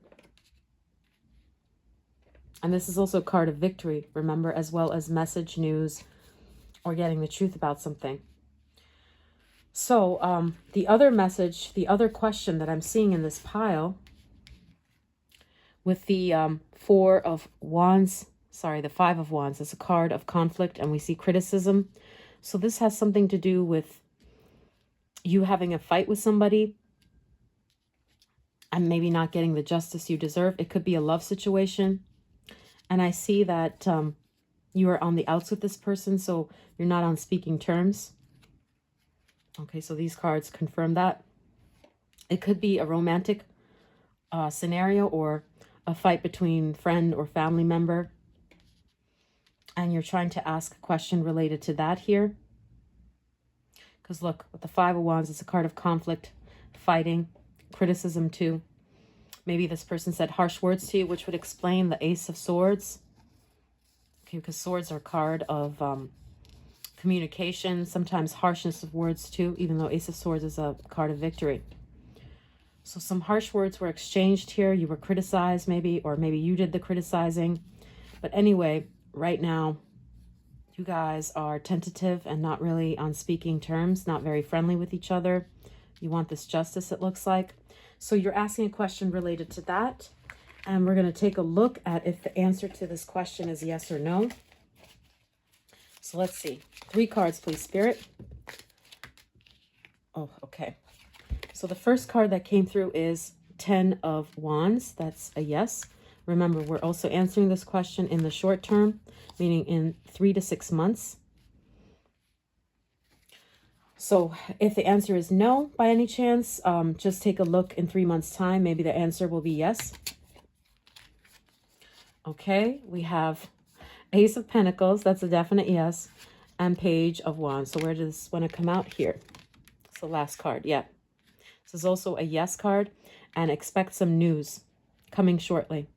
[SPEAKER 1] And this is also a card of victory, remember, as well as message, news, or getting the truth about something. So the other message, the other question that I'm seeing in this pile with the 4 of Wands, sorry, the 5 of Wands, is a card of conflict and we see criticism. So this has something to do with you having a fight with somebody and maybe not getting the justice you deserve. It could be a love situation. And I see that you are on the outs with this person, so you're not on speaking terms. Okay, so these cards confirm that. It could be a romantic scenario or a fight between friend or family member. And you're trying to ask a question related to that here. Because look, with the 5 of Wands, it's a card of conflict, fighting, criticism too. Maybe this person said harsh words to you, which would explain the Ace of Swords. Okay, because swords are a card of communication, sometimes harshness of words too, even though Ace of Swords is a card of victory. So some harsh words were exchanged here. You were criticized maybe, or maybe you did the criticizing. But anyway, right now, you guys are tentative and not really on speaking terms, not very friendly with each other. You want this justice, it looks like. So you're asking a question related to that. And we're going to take a look at if the answer to this question is yes or no. So let's see. 3 cards, please, Spirit. Oh, okay. So the first card that came through is 10 of Wands. That's a yes. Remember, we're also answering this question in the short term, meaning in 3 to 6 months. So if the answer is no, by any chance, just take a look in 3 months' time. Maybe the answer will be yes. Okay, we have Ace of Pentacles. That's a definite yes. And Page of Wands. So where does this want to come out here? It's the last card. Yeah. This is also a yes card. And expect some news coming shortly.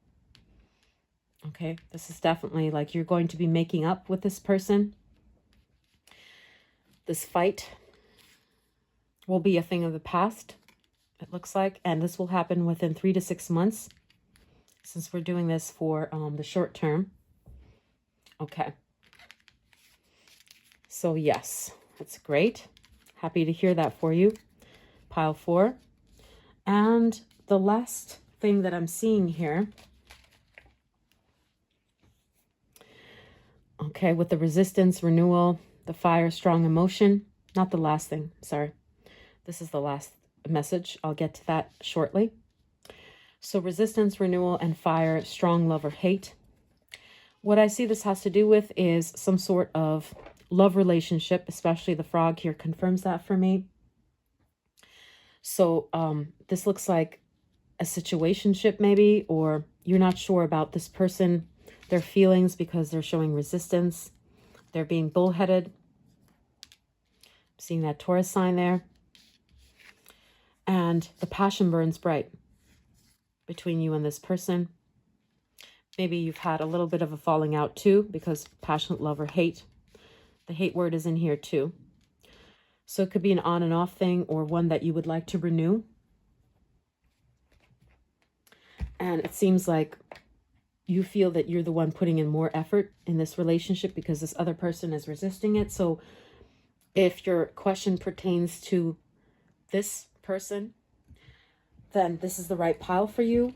[SPEAKER 1] Okay, this is definitely like you're going to be making up with this person. This fight will be a thing of the past, it looks like. And this will happen within 3 to 6 months, since we're doing this for the short term. Okay. So yes, that's great. Happy to hear that for you. Pile 4. And the last thing that I'm seeing here, okay, with the resistance, renewal, the fire, strong emotion. Not the last thing, sorry. This is the last message. I'll get to that shortly. So resistance, renewal, and fire, strong love or hate. What I see this has to do with is some sort of love relationship, especially the frog here confirms that for me. So this looks like a situationship maybe, or you're not sure about this person. their feelings because they're showing resistance. They're being bullheaded. Seeing that Taurus sign there. And the passion burns bright between you and this person. Maybe you've had a little bit of a falling out too, because passionate love or hate. The hate word is in here too. So it could be an on and off thing, or one that you would like to renew. And it seems like you feel that you're the one putting in more effort in this relationship because this other person is resisting it. So if your question pertains to this person, then this is the right pile for you.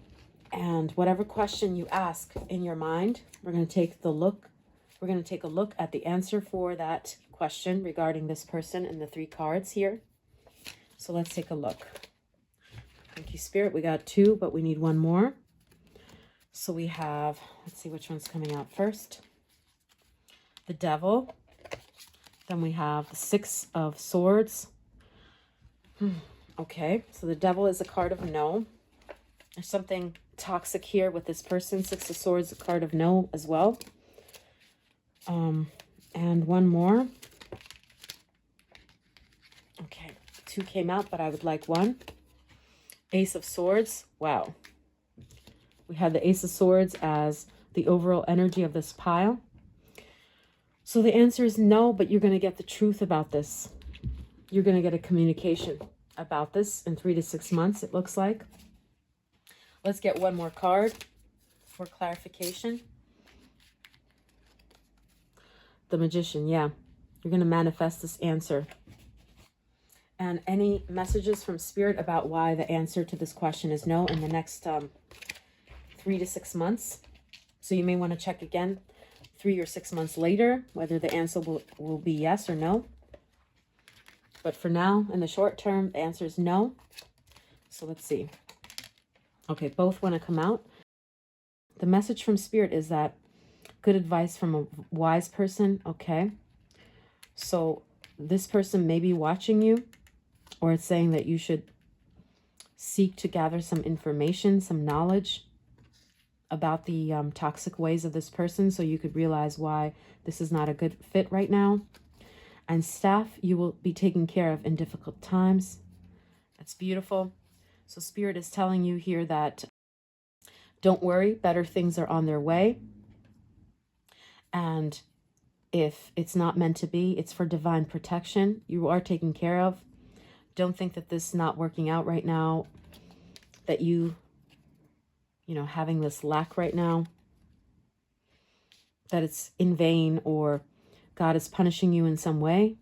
[SPEAKER 1] And whatever question you ask in your mind, we're going to take a look at the answer for that question regarding this person in the 3 cards here. So let's take a look. Thank you, Spirit. We got 2, but we need 1 more. So we have, let's see which one's coming out first. The Devil. Then we have the 6 of Swords. Okay, so the Devil is a card of no. There's something toxic here with this person. 6 of Swords, a card of no as well. And 1 more. Okay, 2 came out, but I would like 1. Ace of Swords. Wow. We had the Ace of Swords as the overall energy of this pile. So the answer is no, but you're going to get the truth about this. You're going to get a communication about this in 3 to 6 months, it looks like. Let's get 1 more card for clarification. The Magician, yeah. You're going to manifest this answer. And any messages from Spirit about why the answer to this question is no in the next 3 to 6 months. So you may want to check again 3 or 6 months later whether the answer will be yes or no. But for now, in the short term, the answer is no. So let's see. Okay, both want to come out. The message from Spirit is that good advice from a wise person. Okay. So this person may be watching you, or it's saying that you should seek to gather some information, some knowledge about the toxic ways of this person, so you could realize why this is not a good fit right now. And Staff, you will be taken care of in difficult times. That's beautiful. So Spirit is telling you here that don't worry, better things are on their way. And if it's not meant to be, it's for divine protection. You are taken care of. Don't think that this is not working out right now, that you know, having this lack right now, that it's in vain or God is punishing you in some way.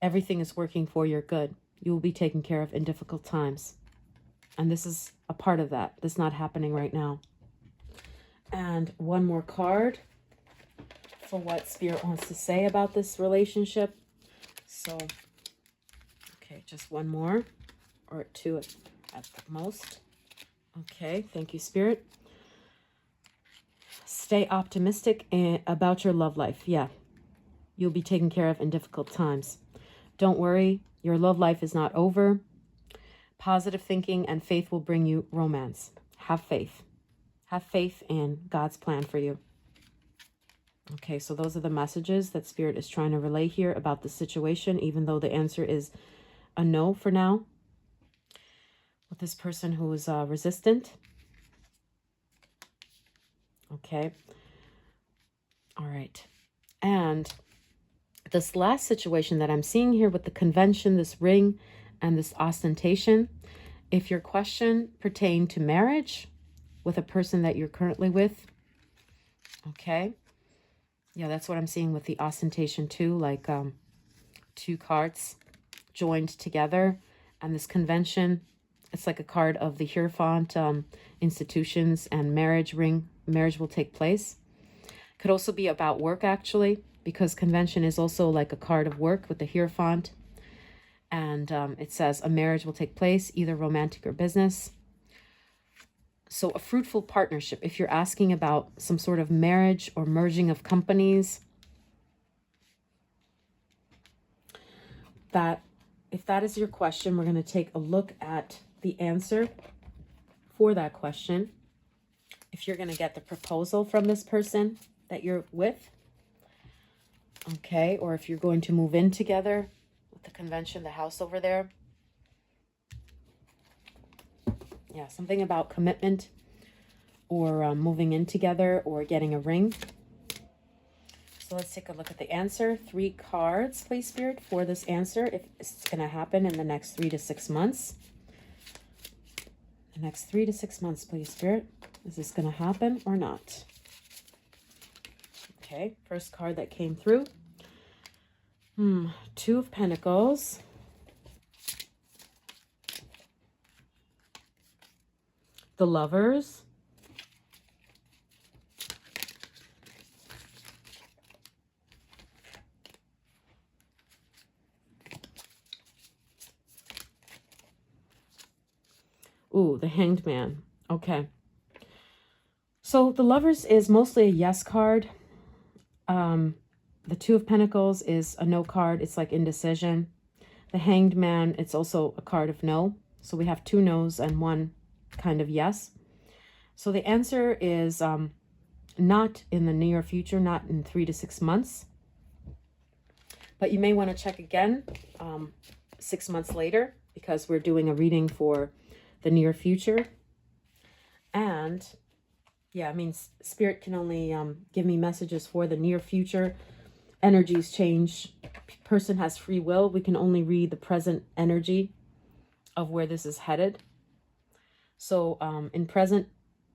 [SPEAKER 1] Everything is working for your good. You will be taken care of in difficult times. And this is a part of that. This is not happening right now. And 1 more card for what Spirit wants to say about this relationship. So, okay, just 1 more, or 2 at the most. Okay, thank you, Spirit. Stay optimistic about your love life. Yeah, you'll be taken care of in difficult times. Don't worry, your love life is not over. Positive thinking and faith will bring you romance. Have faith. Have faith in God's plan for you. Okay, so those are the messages that Spirit is trying to relay here about the situation, even though the answer is a no for now. With this person who is resistant. Okay. All right. And this last situation that I'm seeing here with the convention, this ring and this ostentation, if your question pertained to marriage with a person that you're currently with, okay. Yeah, that's what I'm seeing with the ostentation too, like 2 cards joined together. And this convention, it's like a card of the Hierophant, institutions and marriage ring. Marriage will take place. Could also be about work, actually, because convention is also like a card of work with the Hierophant. And it says a marriage will take place, either romantic or business. So a fruitful partnership, if you're asking about some sort of marriage or merging of companies, that if that is your question, we're going to take a look at the answer for that question. if you're going to get the proposal from this person that you're with. Okay, or if you're going to move in together with the convention, the house over there. Yeah, something about commitment or moving in together or getting a ring. So let's take a look at the answer. 3 cards, please, Spirit, for this answer. If it's going to happen in the next 3 to 6 months. The next 3 to 6 months, please, Spirit. Is this going to happen or not? Okay, first card that came through. 2 of Pentacles. The Lovers. Ooh, the Hanged Man. Okay. So the Lovers is mostly a yes card. The 2 of Pentacles is a no card. It's like indecision. The Hanged Man, it's also a card of no. So we have 2 no's and 1 kind of yes. So the answer is not in the near future, not in 3 to 6 months. But you may want to check again 6 months later, because we're doing a reading for the near future. And yeah, I mean, Spirit can only give me messages for the near future. Energies change. Person has free will. We can only read the present energy of where this is headed. So in present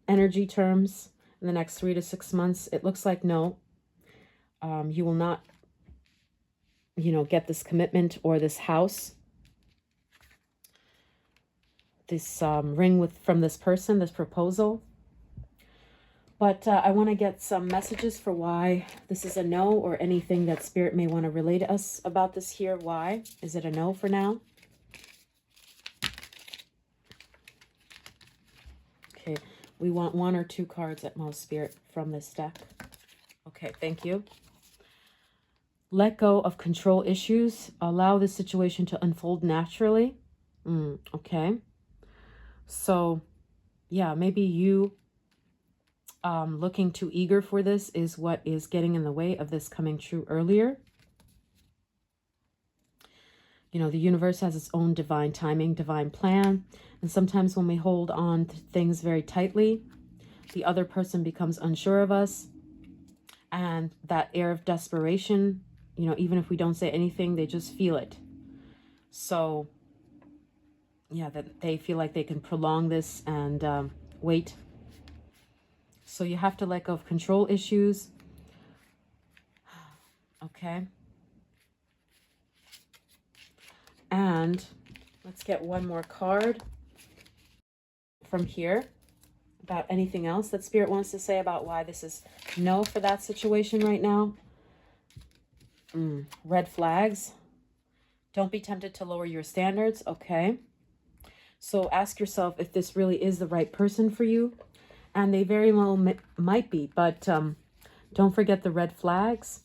[SPEAKER 1] energy terms, in the next 3 to 6 months, it looks like no. You will not, get this commitment or this house, this ring from this person, this proposal. But I want to get some messages for why this is a no, or anything that Spirit may want to relay to us about this here. Why is it a no for now? Okay, we want 1 or 2 cards at most, Spirit, from this deck. Okay, thank you. Let go of control issues. Allow this situation to unfold naturally. Okay. So, yeah, maybe you looking too eager for this is what is getting in the way of this coming true earlier. The universe has its own divine timing, divine plan. And sometimes when we hold on to things very tightly, the other person becomes unsure of us. And that air of desperation, even if we don't say anything, they just feel it. So, yeah, that they feel like they can prolong this and wait. So you have to let go of control issues. Okay. And let's get 1 more card from here about anything else that Spirit wants to say about why this is no for that situation right now. Red flags. Don't be tempted to lower your standards. Okay. So ask yourself if this really is the right person for you. And they very well might be, but don't forget the red flags.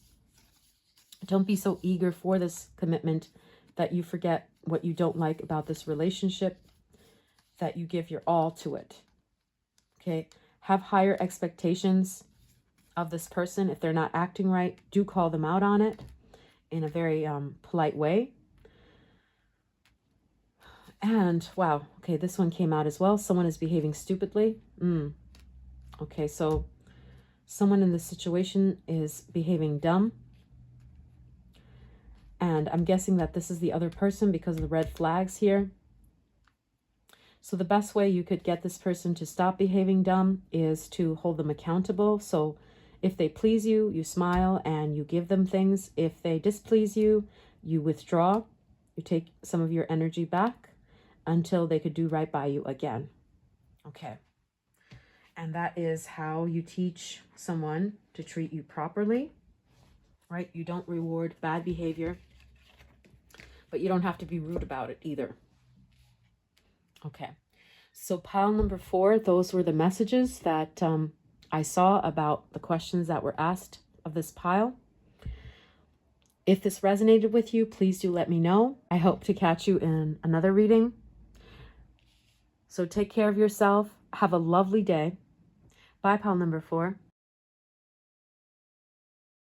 [SPEAKER 1] Don't be so eager for this commitment that you forget what you don't like about this relationship, that you give your all to it. Okay? Have higher expectations of this person. If they're not acting right, do call them out on it in a very polite way. And, wow, okay, this one came out as well. Someone is behaving stupidly. Okay, so someone in this situation is behaving dumb. And I'm guessing that this is the other person because of the red flags here. So the best way you could get this person to stop behaving dumb is to hold them accountable. So if they please you, you smile and you give them things. If they displease you, you withdraw. You take some of your energy back until they could do right by you again. Okay. And that is how you teach someone to treat you properly, right? You don't reward bad behavior, but you don't have to be rude about it either. Okay. So pile number 4, those were the messages that I saw about the questions that were asked of this pile. If this resonated with you, please do let me know. I hope to catch you in another reading. So take care of yourself. Have a lovely day. Bye, pile number 4.